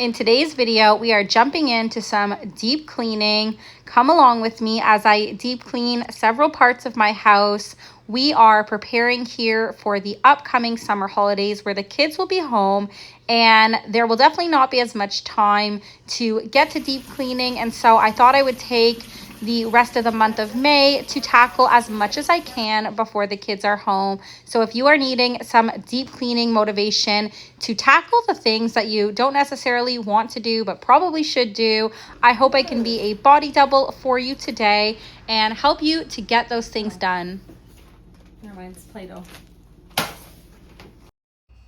In today's video, we are jumping into some deep cleaning. Come along with me as I deep clean several parts of my house. We are preparing here for the upcoming summer holidays where the kids will be home and there will definitely not be as much time to get to deep cleaning. And so I thought I would take the rest of the month of May to tackle as much as I can before the kids are home. So if you are needing some deep cleaning motivation to tackle the things that you don't necessarily want to do but probably should do, I hope I can be a body double for you today and help you to get those things done. Never mind, it's Play-Doh.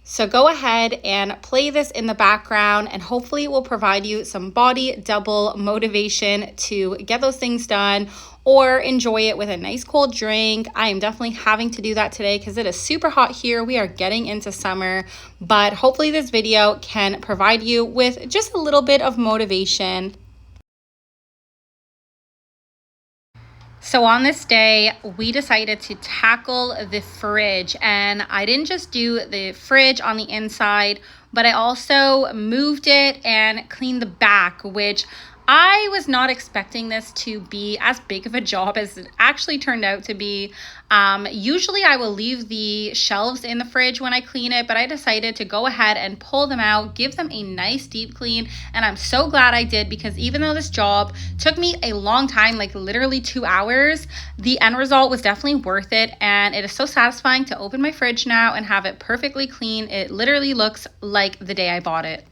So go ahead and play this in the background and hopefully it will provide you some body double motivation to get those things done or enjoy it with a nice cold drink. I am definitely having to do that today because it is super hot here. We are getting into summer, but hopefully this video can provide you with just a little bit of motivation. So on this day, we decided to tackle the fridge, and I didn't just do the fridge on the inside, but I also moved it and cleaned the back, which I was not expecting this to be as big of a job as it actually turned out to be. Usually I will leave the shelves in the fridge when I clean it, but I decided to go ahead and pull them out, give them a nice deep clean, and I'm so glad I did because even though this job took me a long time, like literally 2 hours, the end result was definitely worth it, and it is so satisfying to open my fridge now and have it perfectly clean. It literally looks like the day I bought it.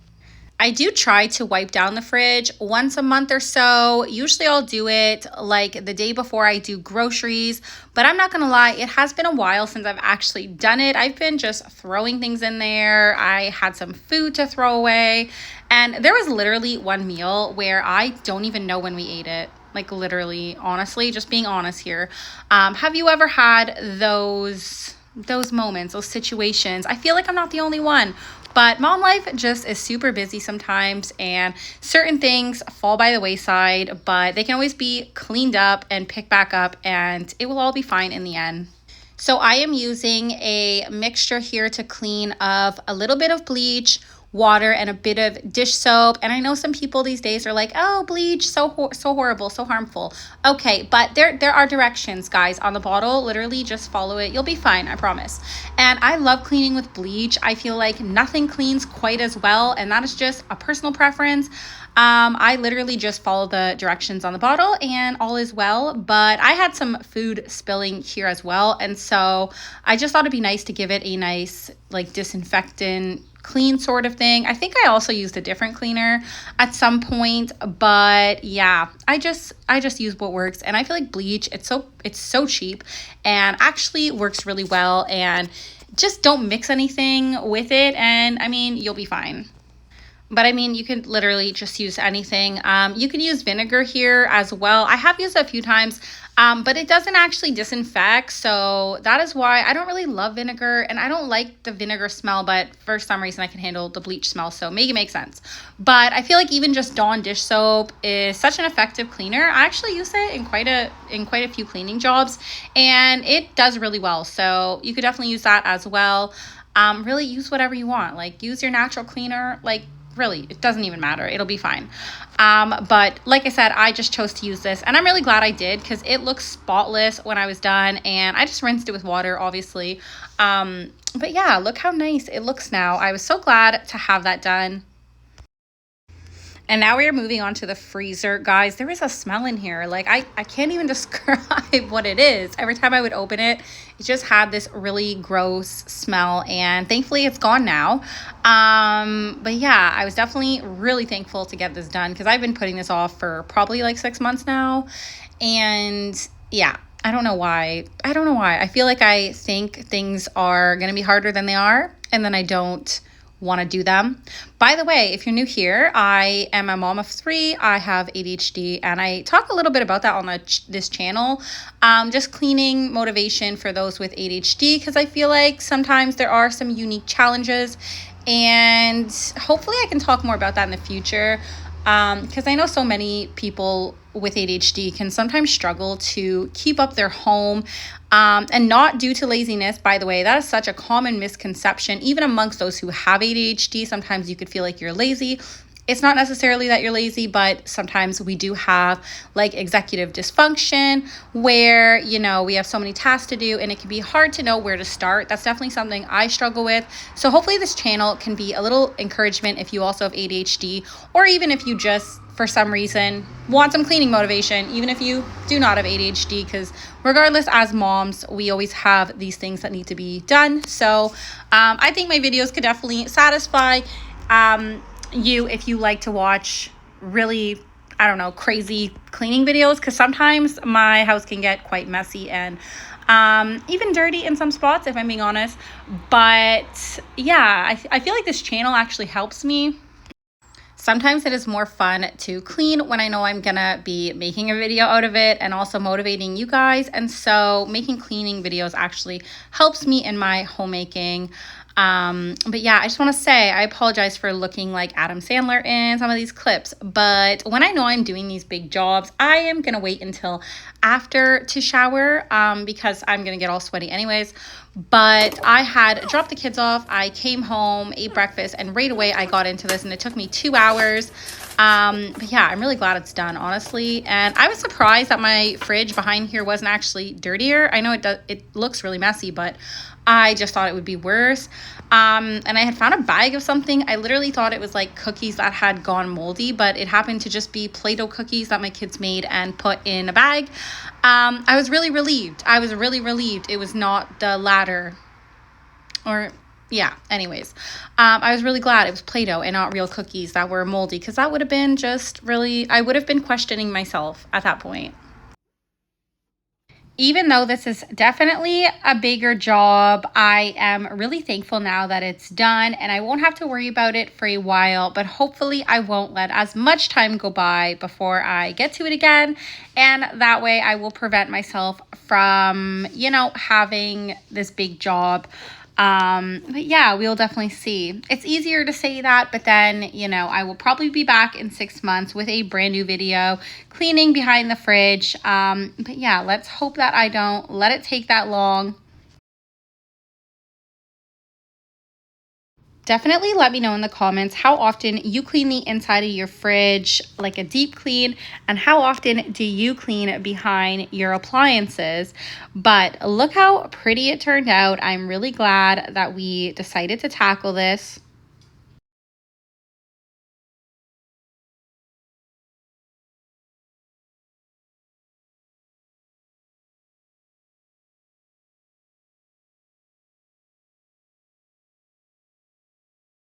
I do try to wipe down the fridge once a month or so. Usually I'll do it like the day before I do groceries, but I'm not gonna lie, it has been a while since I've actually done it. I've been just throwing things in there. I had some food to throw away, and there was literally one meal where I don't even know when we ate it. Like literally, honestly, just being honest here. Have you ever had those moments, those situations? I feel like I'm not the only one. But mom life just is super busy sometimes and certain things fall by the wayside, but they can always be cleaned up and picked back up and it will all be fine in the end. So I am using a mixture here to clean of a little bit of bleach, water, and a bit of dish soap. And I know some people these days are like, oh, bleach, so horrible, so harmful. Okay, but there are directions, guys, on the bottle. Literally just follow it. You'll be fine, I promise. And I love cleaning with bleach. I feel like nothing cleans quite as well, and that is just a personal preference. I literally just follow the directions on the bottle and all is well, but I had some food spilling here as well. And so I just thought it'd be nice to give it a nice like disinfectant clean sort of thing. I think I also used a different cleaner at some point, but yeah, I just use what works. And I feel like bleach, it's so cheap and actually works really well, and just don't mix anything with it. And I mean, you'll be fine. But I mean, you can literally just use anything. You can use vinegar here as well. I have used it a few times, but it doesn't actually disinfect. So that is why I don't really love vinegar, and I don't like the vinegar smell, but for some reason I can handle the bleach smell. So make it make sense. But I feel like even just Dawn dish soap is such an effective cleaner. I actually use it in quite a few cleaning jobs, and it does really well. So you could definitely use that as well. Really use whatever you want. Like use your natural cleaner, like really, it doesn't even matter. It'll be fine. But like I said, I just chose to use this, and I'm really glad I did because it looks spotless when I was done, and I just rinsed it with water, obviously. But yeah, look how nice it looks now. I was so glad to have that done. And now we are moving on to the freezer. Guys, there is a smell in here. Like, I can't even describe what it is. Every time I would open it, it just had this really gross smell. And thankfully, it's gone now. But yeah, I was definitely really thankful to get this done because I've been putting this off for probably like 6 months now. And yeah, I don't know why. I feel like I think things are going to be harder than they are. And then I don't want to do them. By the way, if you're new here, I am a mom of 3. I have ADHD, and I talk a little bit about that on this channel. Just cleaning motivation for those with ADHD, because I feel like sometimes there are some unique challenges, and hopefully I can talk more about that in the future. Because I know so many people with ADHD can sometimes struggle to keep up their home, and not due to laziness. By the way, that is such a common misconception, even amongst those who have ADHD. Sometimes you could feel like you're lazy. It's not necessarily that you're lazy, but sometimes we do have like executive dysfunction where, we have so many tasks to do and it can be hard to know where to start. That's definitely something I struggle with. So hopefully this channel can be a little encouragement if you also have ADHD, or even if you just for some reason want some cleaning motivation, even if you do not have ADHD, because regardless, as moms, we always have these things that need to be done. So I think my videos could definitely satisfy you if you like to watch really, I don't know, crazy cleaning videos, because sometimes my house can get quite messy and even dirty in some spots, if I'm being honest. But yeah, I feel like this channel actually helps me. Sometimes it is more fun to clean when I know I'm gonna be making a video out of it and also motivating you guys. And so making cleaning videos actually helps me in my homemaking. But yeah, I just want to say I apologize for looking like Adam Sandler in some of these clips, but when I know I'm doing these big jobs, I am gonna wait until after to shower because I'm gonna get all sweaty anyways. But I had dropped the kids off, I came home, ate breakfast, and right away I got into this, and it took me 2 hours. But yeah, I'm really glad it's done, honestly. And I was surprised that my fridge behind here wasn't actually dirtier. I know it looks really messy, but I just thought it would be worse. And I had found a bag of something. I literally thought it was like cookies that had gone moldy, but it happened to just be Play-Doh cookies that my kids made and put in a bag. I was really relieved. It was not the latter. Or yeah, anyways, I was really glad it was Play-Doh and not real cookies that were moldy, because that would have been just really, I would have been questioning myself at that point. Even though this is definitely a bigger job, I am really thankful now that it's done and I won't have to worry about it for a while, but hopefully I won't let as much time go by before I get to it again. And that way I will prevent myself from, having this big job. But yeah, we'll definitely see. It's easier to say that, but then, I will probably be back in 6 months with a brand new video cleaning behind the fridge. But yeah, let's hope that I don't let it take that long. Definitely let me know in the comments how often you clean the inside of your fridge, like a deep clean, and how often do you clean behind your appliances. But look how pretty it turned out. I'm really glad that we decided to tackle this.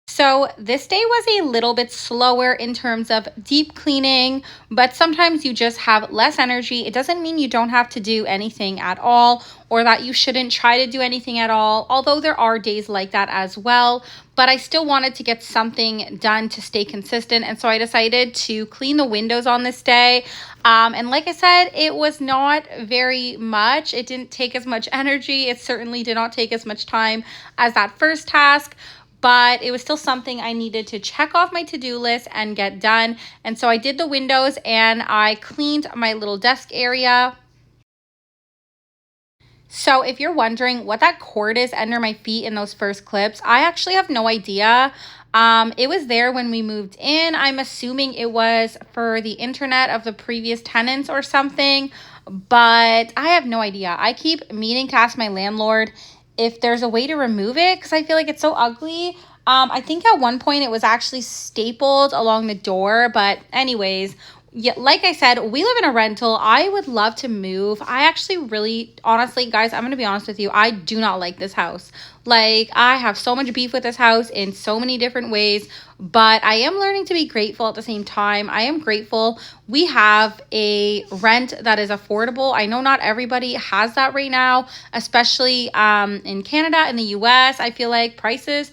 So this day was a little bit slower in terms of deep cleaning, but sometimes you just have less energy. It doesn't mean you don't have to do anything at all or that you shouldn't try to do anything at all, although there are days like that as well. But I still wanted to get something done to stay consistent, and so I decided to clean the windows on this day. And like I said, it was not very much. It didn't take as much energy. It certainly did not take as much time as that first task, but it was still something I needed to check off my to-do list and get done. And so I did the windows and I cleaned my little desk area. So if you're wondering what that cord is under my feet in those first clips, I actually have no idea. It was there when we moved in. I'm assuming it was for the internet of the previous tenants or something, but I have no idea. I keep meaning to ask my landlord if there's a way to remove it, because I feel like it's so ugly. I think at one point it was actually stapled along the door, but anyways, yeah, like I said, we live in a rental. I would love to move. I actually really, honestly, guys, I'm going to be honest with you. I do not like this house. Like, I have so much beef with this house in so many different ways, but I am learning to be grateful at the same time. I am grateful we have a rent that is affordable. I know not everybody has that right now, especially in Canada, in the US. I feel like prices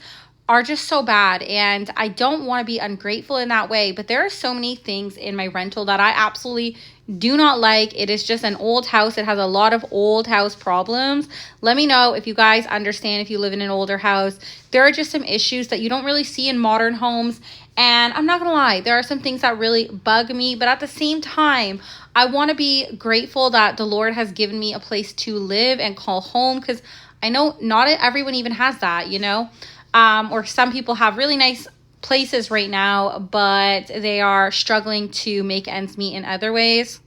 are just so bad, and I don't want to be ungrateful in that way, but there are so many things in my rental that I absolutely do not like. It is just an old house. It has a lot of old house problems. Let me know if you guys understand, if you live in an older house. There are just some issues that you don't really see in modern homes, and I'm not gonna lie, there are some things that really bug me, but at the same time, I want to be grateful that the Lord has given me a place to live and call home, because I know not everyone even has that, or some people have really nice places right now, but they are struggling to make ends meet in other ways.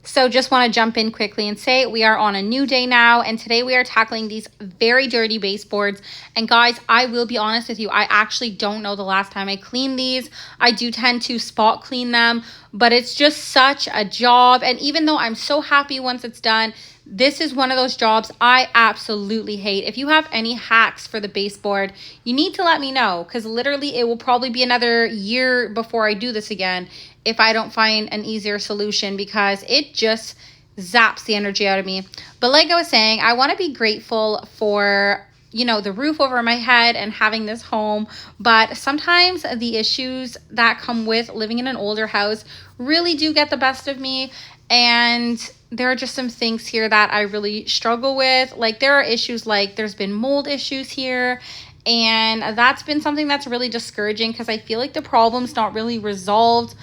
So just want to jump in quickly and say we are on a new day now, and today we are tackling these very dirty baseboards. And guys, I will be honest with you, I actually don't know the last time I cleaned these. I do tend to spot clean them, but it's just such a job. And even though I'm so happy once it's done, this is one of those jobs I absolutely hate. If you have any hacks for the baseboard, you need to let me know, because literally it will probably be another year before I do this again if I don't find an easier solution, because it just zaps the energy out of me. But like I was saying, I want to be grateful for, you know, the roof over my head and having this home. But sometimes the issues that come with living in an older house really do get the best of me. And there are just some things here that I really struggle with. Like, there are issues like there's been mold issues here. And that's been something that's really discouraging, because I feel like the problem's not really resolved.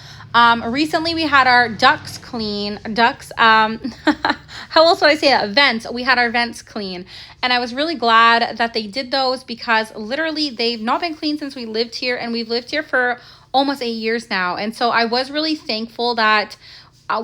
Recently we had our ducts clean. How else would I say that? Vents. We had our vents clean. And I was really glad that they did those, because literally they've not been cleaned since we lived here, and we've lived here for almost 8 years now. And so I was really thankful that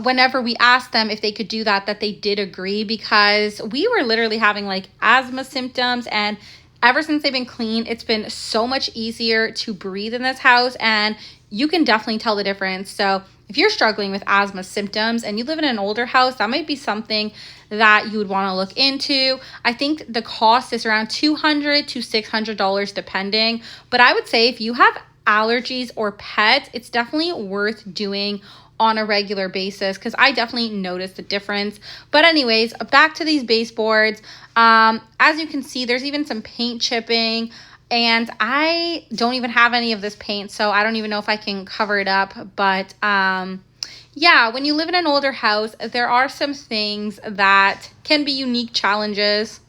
whenever we asked them if they could do that, that they did agree, because we were literally having like asthma symptoms, and ever since they've been clean, it's been so much easier to breathe in this house, and you can definitely tell the difference. So if you're struggling with asthma symptoms and you live in an older house, that might be something that you would want to look into. I think the cost is around $200 to $600 depending, but I would say if you have allergies or pets, it's definitely worth doing on a regular basis, because I definitely noticed the difference. But anyways, back to these baseboards. As you can see, there's even some paint chipping, and I don't even have any of this paint, so I don't even know if I can cover it up. But yeah, when you live in an older house, there are some things that can be unique challenges.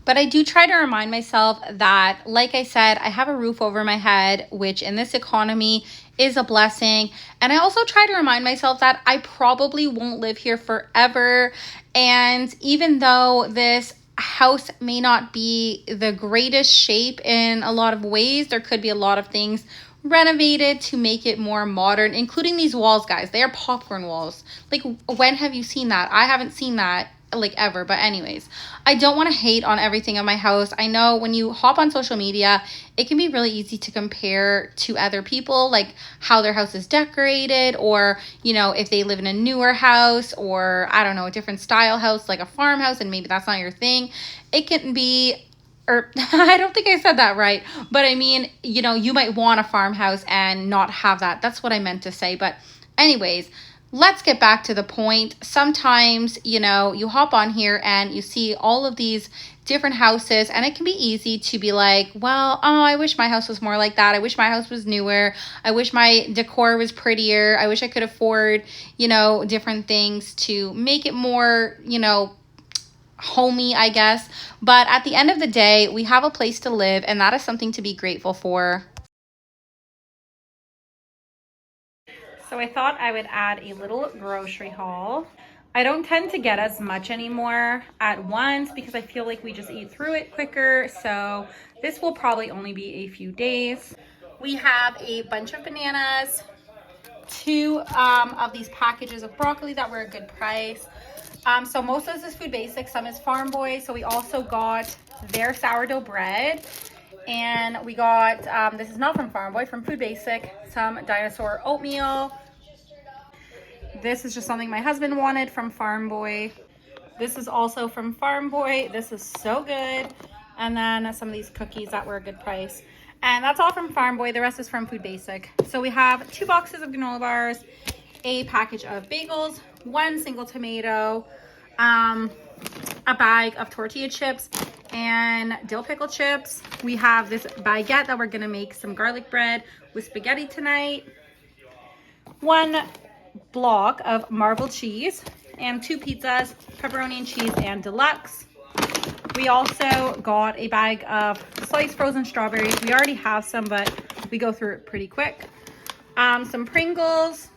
But I do try to remind myself that, like I said, I have a roof over my head, which in this economy is a blessing. And I also try to remind myself that I probably won't live here forever. And even though this house may not be the greatest shape in a lot of ways, there could be a lot of things renovated to make it more modern, including these walls, guys. They are popcorn walls. Like, when have you seen that? I haven't seen that like ever. But anyways, I don't want to hate on everything in my house. I know when you hop on social media, it can be really easy to compare to other people, like how their house is decorated, or, you know, if they live in a newer house, or I don't know, a different style house, like a farmhouse, and maybe that's not your thing. It can be, or I don't think I said that right, but I mean, you know, you might want a farmhouse and not have that. That's what I meant to say. But anyways, let's get back to the point. Sometimes, you know, you hop on here and you see all of these different houses, and it can be easy to be like, well, oh, I wish my house was more like that. I wish my house was newer. I wish my decor was prettier. I wish I could afford, you know, different things to make it more, you know, homey, I guess. But at the end of the day, we have a place to live, and that is something to be grateful for. So I thought I would add a little grocery haul. I don't tend to get as much anymore at once, because I feel like we just eat through it quicker. So this will probably only be a few days. We have a bunch of bananas, two of these packages of broccoli that were a good price. So most of this is Food Basics, some is Farm Boy. So we also got their sourdough bread. And we got, this is not from Farm Boy, from Food Basic, some dinosaur oatmeal. This is just something my husband wanted from Farm Boy. This is also from Farm Boy. This is so good. And then some of these cookies that were a good price. And that's all from Farm Boy. The rest is from Food Basic. So we have 2 boxes of granola bars, a package of bagels, 1 single tomato, a bag of tortilla chips, and dill pickle chips. We have this baguette that we're gonna make some garlic bread with spaghetti tonight. 1 block of marbled cheese, and 2 pizzas, pepperoni and cheese and deluxe. We also got a bag of sliced frozen strawberries. We already have some, but we go through it pretty quick. Some Pringles.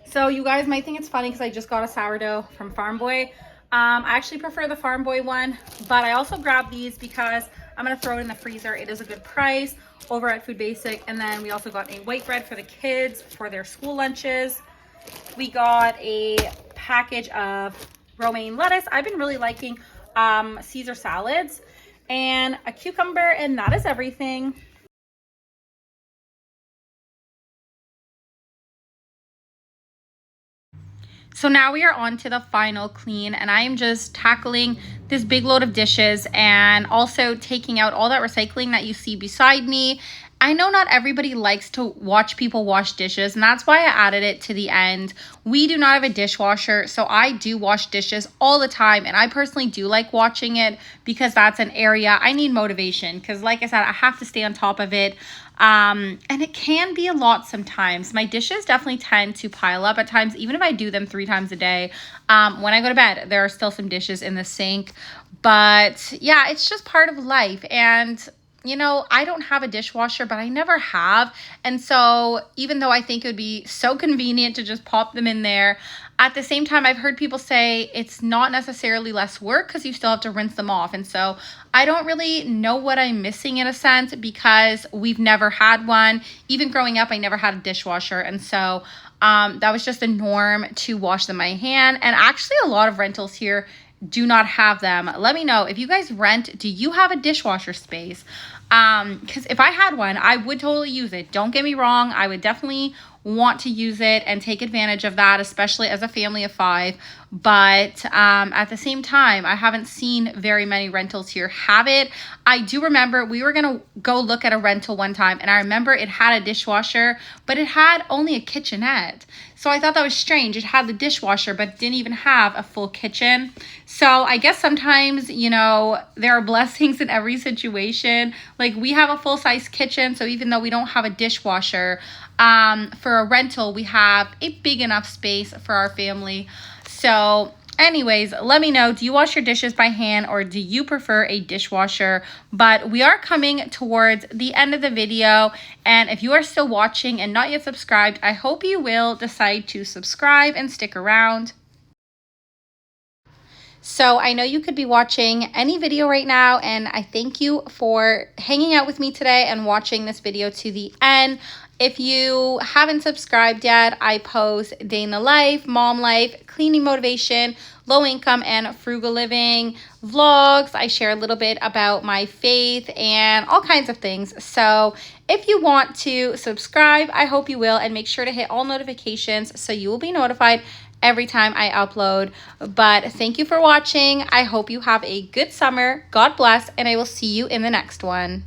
So you guys might think it's funny because I just got a sourdough from Farm Boy. I actually prefer the Farm Boy one, but I also grabbed these because I'm gonna throw it in the freezer. It is a good price over at Food Basic. And then we also got a white bread for the kids for their school lunches. We got a package of romaine lettuce. I've been really liking Caesar salads, and a cucumber, and that is everything. So now we are on to the final clean, and I am just tackling this big load of dishes and also taking out all that recycling that you see beside me. I know not everybody likes to watch people wash dishes, and that's why I added it to the end. We do not have a dishwasher, so I do wash dishes all the time, and I personally do like watching it because that's an area I need motivation, because like I said, I have to stay on top of it. And it can be a lot sometimes. My dishes definitely tend to pile up at times, even if I do them 3 times a day. When I go to bed, there are still some dishes in the sink. But yeah, it's just part of life. And you know, I don't have a dishwasher, but I never have. And so even though I think it would be so convenient to just pop them in there, at the same time, I've heard people say it's not necessarily less work because you still have to rinse them off. And so I don't really know what I'm missing in a sense, because we've never had one. Even growing up, I never had a dishwasher. And so that was just a norm to wash them by hand. And actually a lot of rentals here do not have them. Let me know if you guys rent, do you have a dishwasher space? Because if I had one, I would totally use it. Don't get me wrong, I would definitely want to use it and take advantage of that, especially as a family of 5. But at the same time, I haven't seen very many rentals here have it. I do remember we were gonna go look at a rental one time, and I remember it had a dishwasher, but it had only a kitchenette. So I thought that was strange. It had the dishwasher, but didn't even have a full kitchen. So I guess sometimes, you know, there are blessings in every situation. Like, we have a full-size kitchen, so even though we don't have a dishwasher, for a rental, we have a big enough space for our family. So anyways, let me know, do you wash your dishes by hand or do you prefer a dishwasher? But we are coming towards the end of the video, and if you are still watching and not yet subscribed, I hope you will decide to subscribe and stick around. So I know you could be watching any video right now, and I thank you for hanging out with me today and watching this video to the end. If you haven't subscribed yet, I post day in the life, mom life, cleaning motivation, low income and frugal living vlogs. I share a little bit about my faith and all kinds of things. So if you want to subscribe, I hope you will, and make sure to hit all notifications so you will be notified every time I upload. But thank you for watching. I hope you have a good summer. God bless, and I will see you in the next one.